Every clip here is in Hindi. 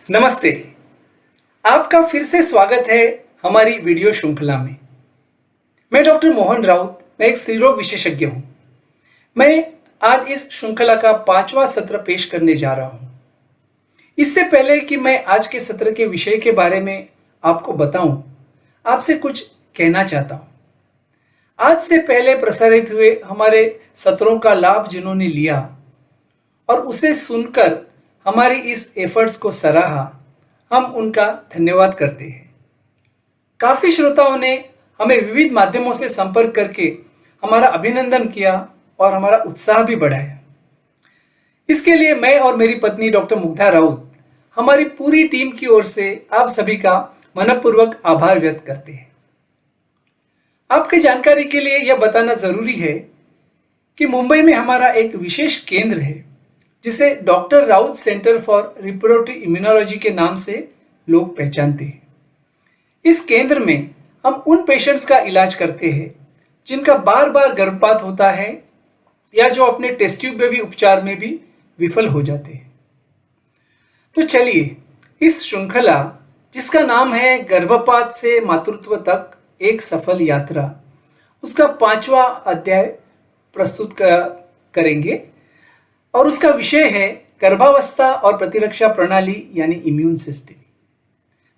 नमस्ते। आपका फिर से स्वागत है हमारी वीडियो श्रृंखला में। मैं डॉक्टर मोहन राउत, मैं एक स्त्रीरोग विशेषज्ञ हूँ। मैं आज इस श्रृंखला का 5वां सत्र पेश करने जा रहा हूँ। इससे पहले कि मैं आज के सत्र के विषय के बारे में आपको बताऊं, आपसे कुछ कहना चाहता हूँ। आज से पहले प्रसारित हुए हमारे सत्रों का लाभ जिन्होंने लिया और उसे सुनकर हमारी इस एफर्ट्स को सराहा, हम उनका धन्यवाद करते हैं। काफी श्रोताओं ने हमें विविध माध्यमों से संपर्क करके हमारा अभिनंदन किया और हमारा उत्साह भी बढ़ाया। इसके लिए मैं और मेरी पत्नी डॉक्टर मुग्धा राउत हमारी पूरी टीम की ओर से आप सभी का मनपूर्वक आभार व्यक्त करते हैं। आपकी जानकारी के लिए यह बताना जरूरी है कि मुंबई में हमारा एक विशेष केंद्र है जिसे doctor Raut centre for reproductive immunology के नाम से लोग पहचानते हैं। इस केंद्र में हम उन पेशेंट्स का इलाज करते हैं जिनका बार बार गर्भपात होता है या जो अपने टेस्ट ट्यूब बेबी उपचार में भी विफल हो जाते हैं। तो चलिए, इस श्रृंखला जिसका नाम है गर्भपात से मातृत्व तक एक सफल यात्रा, उसका 5वां अध्याय प्रस्तुत करेंगे और उसका विषय है गर्भावस्था और प्रतिरक्षा प्रणाली यानी इम्यून सिस्टम।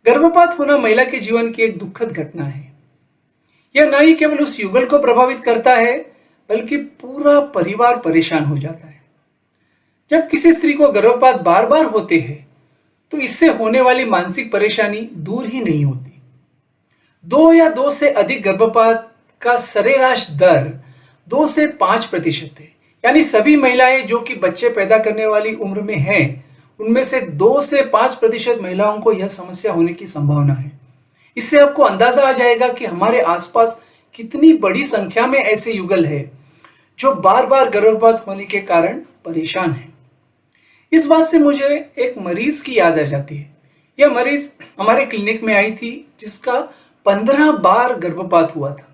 गर्भपात होना महिला के जीवन की एक दुखद घटना है। यह न ही केवल उस युगल को प्रभावित करता है बल्कि पूरा परिवार परेशान हो जाता है। जब किसी स्त्री को गर्भपात बार बार होते हैं तो इससे होने वाली मानसिक परेशानी दूर ही नहीं होती। 2 या 2 से अधिक गर्भपात का सरेराश दर 2 से 5% है। यानी सभी महिलाएं जो कि बच्चे पैदा करने वाली उम्र में हैं, उनमें से 2 से 5% महिलाओं को यह समस्या होने की संभावना है। इससे आपको अंदाजा आ जाएगा कि हमारे आसपास कितनी बड़ी संख्या में ऐसे युगल है जो बार बार गर्भपात होने के कारण परेशान है। इस बात से मुझे एक मरीज की याद आ जाती है। यह मरीज हमारे क्लिनिक में आई थी जिसका 15 बार गर्भपात हुआ था।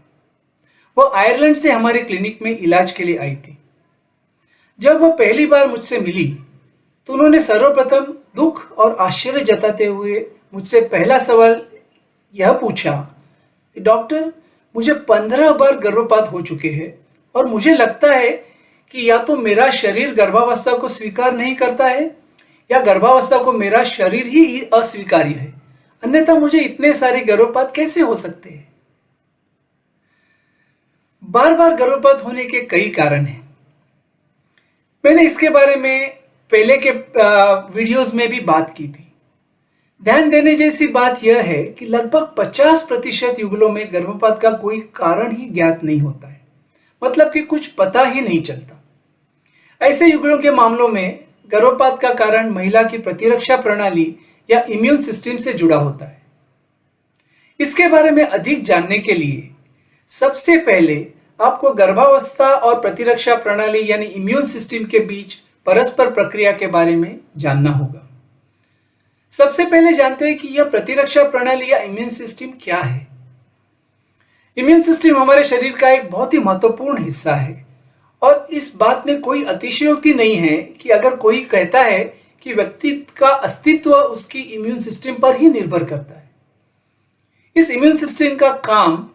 वो आयरलैंड से हमारे क्लिनिक में इलाज के लिए आई थी। जब वह पहली बार मुझसे मिली तो उन्होंने सर्वप्रथम दुख और आश्चर्य जताते हुए मुझसे पहला सवाल यह पूछा कि डॉक्टर, मुझे 15 बार गर्भपात हो चुके हैं और मुझे लगता है कि या तो मेरा शरीर गर्भावस्था को स्वीकार नहीं करता है या गर्भावस्था को मेरा शरीर ही अस्वीकार्य है, अन्यथा मुझे इतने सारे गर्भपात कैसे हो सकते हैं। बार बार गर्भपात होने के कई कारण हैं। मैंने इसके बारे में पहले के वीडियोस में भी बात की थी। ध्यान देने जैसी बात यह है कि लगभग 50% युगलों में गर्भपात का कोई कारण ही ज्ञात नहीं होता है, मतलब कि कुछ पता ही नहीं चलता। ऐसे युगलों के मामलों में गर्भपात का कारण महिला की प्रतिरक्षा प्रणाली या इम्यून सिस्टम से जुड़ा होता है। इसके बारे में अधिक जानने के लिए सबसे पहले आपको गर्भावस्था और प्रतिरक्षा प्रणाली यानी इम्यून सिस्टम के बीच परस्पर प्रक्रिया के बारे में जानना होगा। सबसे पहले जानते हैं कि यह प्रतिरक्षा प्रणाली या इम्यून सिस्टम क्या है। इम्यून सिस्टम हमारे शरीर का एक बहुत ही महत्वपूर्ण हिस्सा है और इस बात में कोई अतिशयोक्ति नहीं है कि अगर कोई कहता है कि व्यक्ति का अस्तित्व उसकी इम्यून सिस्टम पर ही निर्भर करता है। इस इम्यून सिस्टम का काम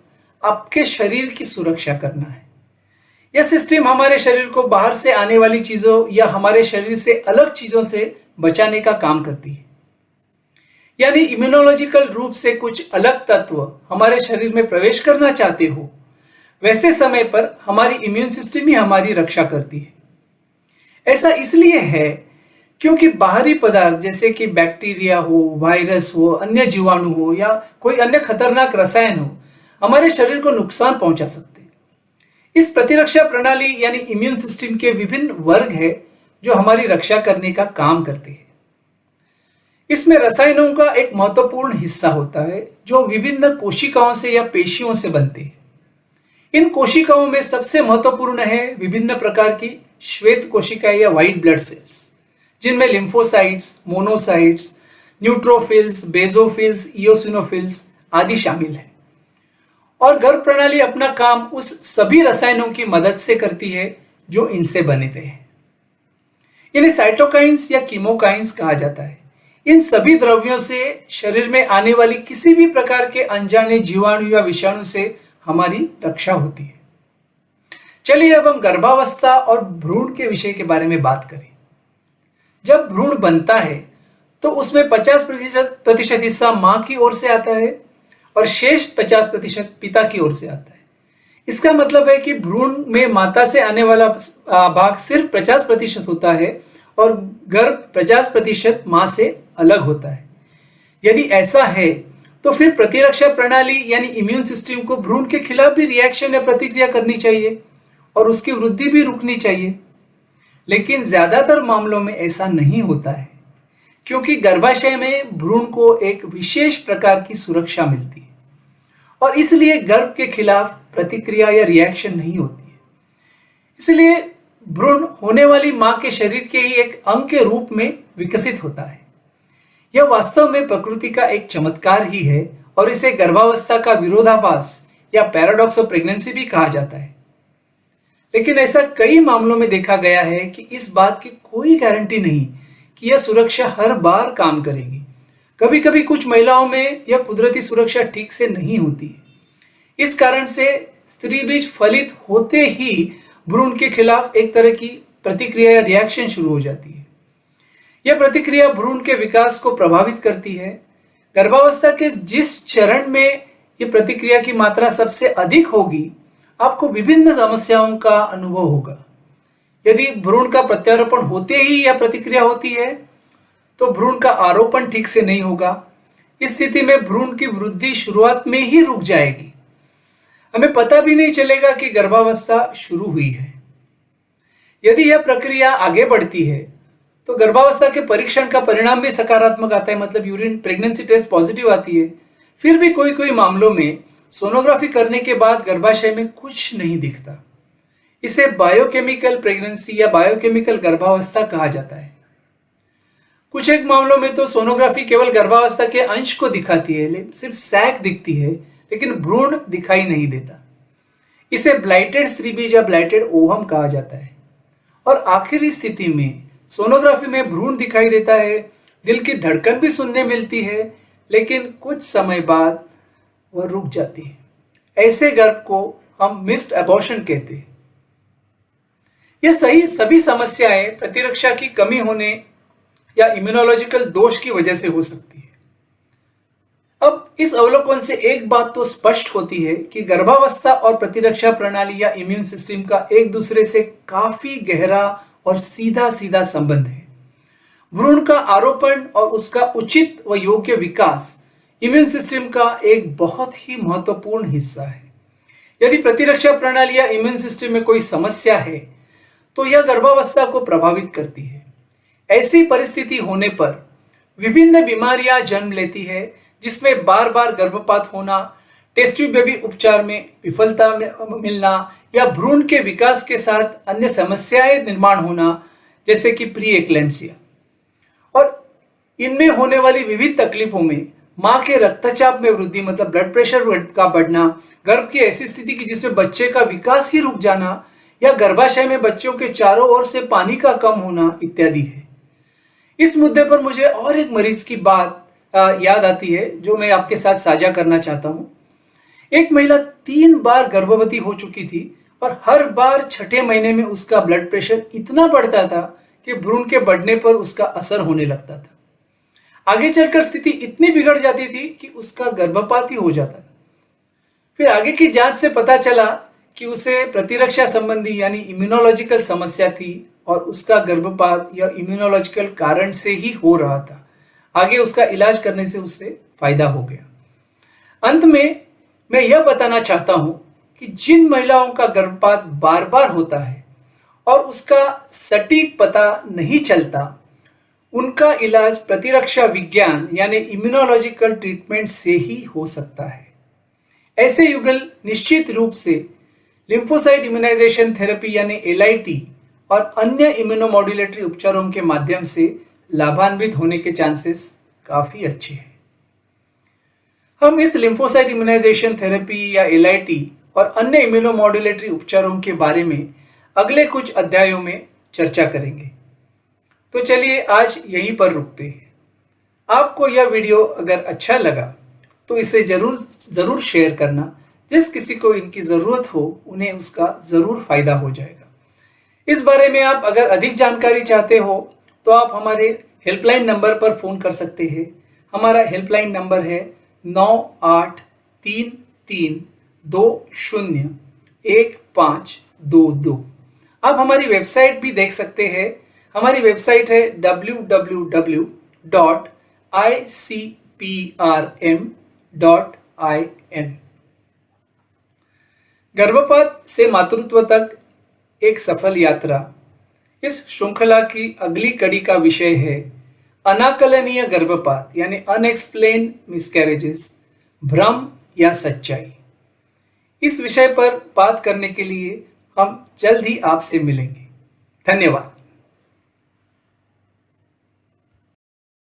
आपके शरीर की सुरक्षा करना है। यह सिस्टम हमारे शरीर को बाहर से आने वाली चीजों या हमारे शरीर से अलग चीजों से बचाने का काम करती है। यानी इम्यूनोलॉजिकल रूप से कुछ अलग तत्व हमारे शरीर में प्रवेश करना चाहते हो, वैसे समय पर हमारी इम्यून सिस्टम ही हमारी रक्षा करती है। ऐसा इसलिए है क्योंकि बाहरी पदार्थ जैसे कि बैक्टीरिया हो, वायरस हो, अन्य जीवाणु हो या कोई अन्य खतरनाक रसायन हो, हमारे शरीर को नुकसान पहुंचा सकते हैं। इस प्रतिरक्षा प्रणाली यानी इम्यून सिस्टम के विभिन्न वर्ग हैं जो हमारी रक्षा करने का काम करते हैं। इसमें रसायनों का एक महत्वपूर्ण हिस्सा होता है जो विभिन्न कोशिकाओं से या पेशियों से बनते हैं। इन कोशिकाओं में सबसे महत्वपूर्ण है विभिन्न प्रकार की श्वेत कोशिकाएं या व्हाइट ब्लड सेल्स, जिनमें लिम्फोसाइट्स, मोनोसाइट्स, न्यूट्रोफिल्स, बेजोफिल्स, इयोसिनोफिल्स आदि शामिल है। और गर्भ प्रणाली अपना काम उस सभी रसायनों की मदद से करती है जो इनसे बने थे। इन्हें साइटोकाइंस या कीमोकाइंस कहा जाता है। इन सभी द्रव्यों से शरीर में आने वाली किसी भी प्रकार के अनजाने जीवाणु या विषाणु से हमारी रक्षा होती है। चलिए अब हम गर्भावस्था और भ्रूण के विषय के बारे में बात करें। जब भ्रूण बनता है तो उसमें 50% हिस्सा मां की ओर से आता है और शेष 50% पिता की ओर से आता है। इसका मतलब है कि भ्रूण में माता से आने वाला भाग सिर्फ 50% होता है और गर्भ 50% मां से अलग होता है। यदि ऐसा है तो फिर प्रतिरक्षा प्रणाली यानी इम्यून सिस्टम को भ्रूण के खिलाफ भी रिएक्शन या प्रतिक्रिया करनी चाहिए और उसकी वृद्धि भी रुकनी चाहिए। लेकिन ज्यादातर मामलों में ऐसा नहीं होता है, क्योंकि गर्भाशय में भ्रूण को एक विशेष प्रकार की सुरक्षा मिलती है और इसलिए गर्भ के खिलाफ प्रतिक्रिया या रिएक्शन नहीं होती है। इसलिए भ्रूण होने वाली मां के शरीर के ही एक अंग के रूप में विकसित होता है। यह वास्तव में प्रकृति का एक चमत्कार ही है और इसे गर्भावस्था का विरोधाभास या पैराडॉक्स ऑफ प्रेगनेंसी भी कहा जाता है। लेकिन ऐसा कई मामलों में देखा गया है कि इस बात की कोई गारंटी नहीं कि यह सुरक्षा हर बार काम करेगी। कभी कभी कुछ महिलाओं में यह कुदरती सुरक्षा ठीक से नहीं होती है। इस कारण से स्त्री बीज फलित होते ही भ्रूण के खिलाफ एक तरह की प्रतिक्रिया या रिएक्शन शुरू हो जाती है। यह प्रतिक्रिया भ्रूण के विकास को प्रभावित करती है। गर्भावस्था के जिस चरण में यह प्रतिक्रिया की मात्रा सबसे अधिक होगी, आपको विभिन्न समस्याओं का अनुभव होगा। यदि भ्रूण का प्रत्यारोपण होते ही यह प्रतिक्रिया होती है तो भ्रूण का आरोपण ठीक से नहीं होगा। इस स्थिति में भ्रूण की वृद्धि शुरुआत में ही रुक जाएगी। हमें पता भी नहीं चलेगा कि गर्भावस्था शुरू हुई है। यदि यह प्रक्रिया आगे बढ़ती है तो गर्भावस्था के परीक्षण का परिणाम भी सकारात्मक आता है, मतलब यूरिन प्रेगनेंसी टेस्ट पॉजिटिव आती है। फिर भी कोई कोई मामलों में सोनोग्राफी करने के बाद गर्भाशय में कुछ नहीं दिखता। इसे बायोकेमिकल प्रेगनेंसी या बायोकेमिकल गर्भावस्था कहा जाता है। कुछ एक मामलों में तो सोनोग्राफी केवल गर्भावस्था के अंश को दिखाती है, सिर्फ सैक दिखती है, लेकिन भ्रूण दिखाई नहीं देता। इसे ब्लाइटेड स्त्रीबीज या ब्लाइटेड ओवम कहा जाता है। और आखिरी स्थिति में सोनोग्राफी में भ्रूण दिखाई देता है, दिल की धड़कन भी सुनने मिलती है, लेकिन कुछ समय बाद वह रुक जाती है। ऐसे गर्भ को हम मिस्ड अबॉर्शन कहते हैं। यह सभी समस्याएं प्रतिरक्षा की कमी होने या इम्यूनोलॉजिकल दोष की वजह से हो सकती है। अब इस अवलोकन से एक बात तो स्पष्ट होती है कि गर्भावस्था और प्रतिरक्षा प्रणाली या इम्यून सिस्टम का एक दूसरे से काफी गहरा और सीधा सीधा संबंध है। भ्रूण का आरोपण और उसका उचित व योग्य विकास इम्यून सिस्टम का एक बहुत ही महत्वपूर्ण हिस्सा है। यदि प्रतिरक्षा प्रणाली या इम्यून सिस्टम में कोई समस्या है तो यह गर्भावस्था को प्रभावित करती है। ऐसी परिस्थिति होने पर विभिन्न बीमारियां जन्म लेती है, जिसमें बार बार गर्भपात होना, टेस्ट ट्यूब बेबी उपचार में विफलता मिलना या भ्रूण के विकास के साथ अन्य समस्याएं निर्माण होना, जैसे कि प्री एक्लेम्पसिया। और इनमें होने वाली विविध तकलीफों में मां के रक्तचाप में वृद्धि, मतलब ब्लड प्रेशर का बढ़ना, गर्भ की ऐसी स्थिति की जिसमें बच्चे का विकास ही रुक जाना, या गर्भाशय में बच्चों के चारों ओर से पानी का कम होना इत्यादि है। इस मुद्दे पर मुझे और एक मरीज की बात याद आती है जो मैं आपके साथ साझा करना चाहता हूं। एक महिला 3 बार गर्भवती हो चुकी थी और हर बार छठे महीने में उसका ब्लड प्रेशर इतना बढ़ता था कि भ्रूण के बढ़ने पर उसका असर होने लगता था। आगे चलकर स्थिति इतनी बिगड़ जाती थी कि उसका गर्भपात ही हो जाता था। फिर आगे की जांच से पता चला कि उसे प्रतिरक्षा संबंधी यानी इम्यूनोलॉजिकल समस्या थी और उसका गर्भपात या इम्यूनोलॉजिकल कारण से ही हो रहा था। आगे उसका इलाज करने से उससे फायदा हो गया। अंत में मैं यह बताना चाहता हूं कि जिन महिलाओं का गर्भपात बार बार होता है और उसका सटीक पता नहीं चलता, उनका इलाज प्रतिरक्षा विज्ञान यानी इम्यूनोलॉजिकल ट्रीटमेंट से ही हो सकता है। ऐसे युगल निश्चित रूप से लिम्फोसाइट इम्यूनाइजेशन थेरेपी यानी LIT और अन्य इम्यूनोमॉड्यूलेटरी उपचारों के माध्यम से लाभान्वित होने के चांसेस काफी अच्छे हैं। हम इस लिम्फोसाइट इम्यूनाइजेशन थेरेपी या LIT और अन्य इम्यूनोमॉड्यूलेटरी उपचारों के बारे में अगले कुछ अध्यायों में चर्चा करेंगे। तो चलिए आज यहीं पर रुकते हैं। आपको यह वीडियो अगर अच्छा लगा तो इसे ज़रूर शेयर करना। जिस किसी को इनकी ज़रूरत हो उन्हें उसका ज़रूर फायदा हो जाएगा। इस बारे में आप अगर अधिक जानकारी चाहते हो तो आप हमारे हेल्पलाइन नंबर पर फ़ोन कर सकते हैं। हमारा हेल्पलाइन नंबर है 9833201522। आप हमारी वेबसाइट भी देख सकते हैं। हमारी वेबसाइट है www.icprm.in। गर्भपात से मातृत्व तक एक सफल यात्रा। इस श्रृंखला की अगली कड़ी का विषय है अनाकलनीय गर्भपात यानी अनएक्सप्लेन्ड मिसकैरेजेस, भ्रम या सच्चाई। इस विषय पर बात करने के लिए हम जल्द ही आपसे मिलेंगे। धन्यवाद।